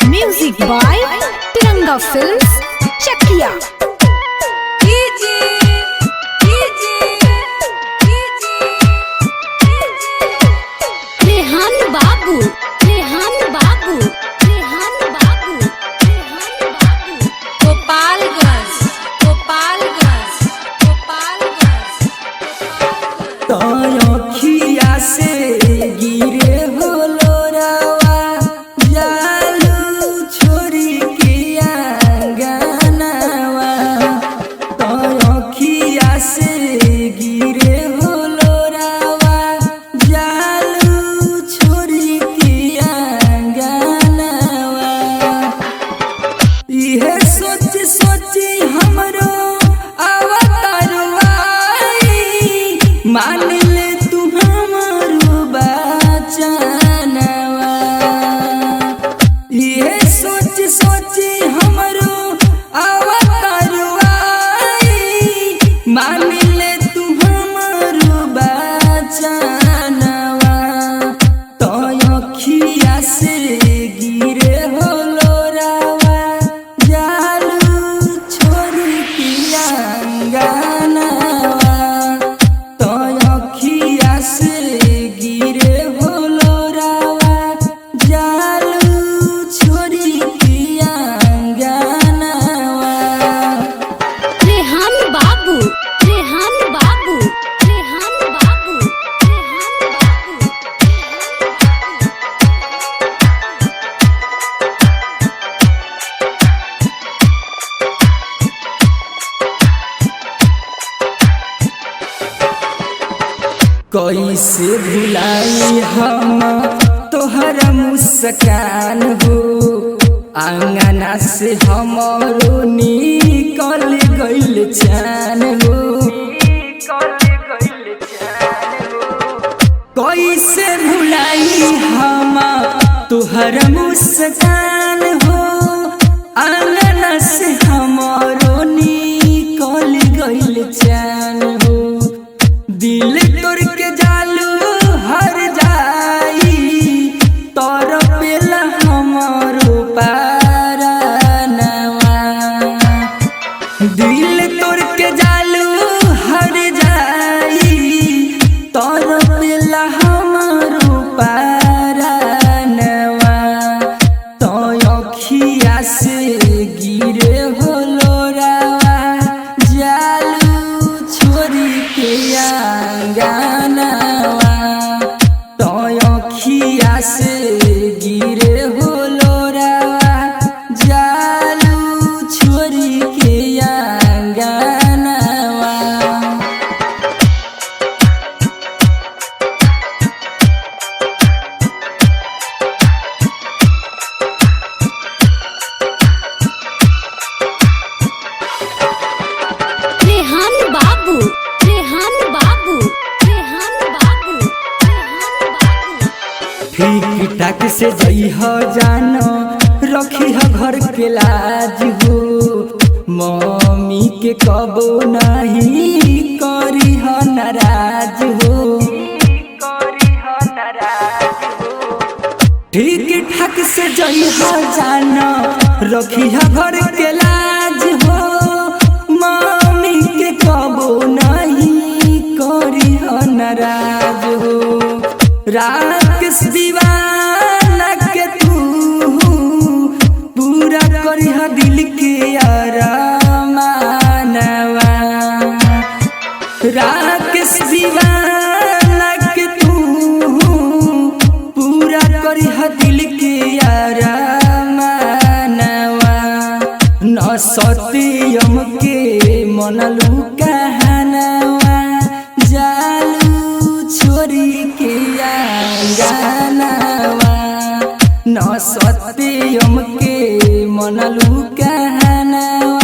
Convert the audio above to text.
Music by Tiranga Films, Chakia. Rehan बाबू, रेहान बाबू, रेहान बाबू, रेहान बाबू। गोपालगंज, गोपालगंज, गोपालगंज। तखिया से गिरे हो लोरावा जालू छोरी के आंगनवा। तखिया से गिरे हो लोरावा जालू छोरी के आंगनवा। इहे सोच सोची हमरो अवतारवाई मान ले तू हमारो बचनवा। ये सोच सोची हमरो अवतारवाई मान ले तू हमारो बचनवा। तो अखिया से गिरे हो लोरावा जालू छोरी के आंगनवा। तो अखिया से गिरे हो लोरावा जालू छोरी के आंगनवा। रेहान बाबू, रेहान बाबू, रेहान बाबू, रेहान बाबू। कैसे भुलाई हम तोहरा मुस्कान हो। आंगना से हमारो निकल गइल चैन हो। कैसे भुलाई हम तोहरा मुस्कान हो। आंगना से हमारो निकल गइल चैन हो। दिल तोड़ के जालू हर जाई तोर पेला हमारो पारनवा। दिल तोड़ के जालू हर जाई तोर पेला हमारो पारनवा। तो अखिया से गिरे हो लोरावा जालू छोरी के आंगनवा। तो अखिया से गिरे हो लोरावा जालू छोरी के आंगनवा। रेहान बाबू, रेहान बाबू, रेहान बाबू, रेहान बाबू। ठीक ठाक से जइह जानो रखी ह घर के लाज हो। मम्मी के कबो नहीं करी ह नाराज हो। ठीक ठाक से जइह जानो रखी ह घर के लाज हो। मम्मी के कबो नहीं करी ह नाराज हो। राकेश दीवाना के तू पूरा करिह दिल के अरमानवा। राकेश दीवाना के तू पूरा करिह दिल के अरमानवा। न सत्यम के मनलू कहनवा जालू छोरी के आंगनवा। न सत्यम के मनलू कहनवा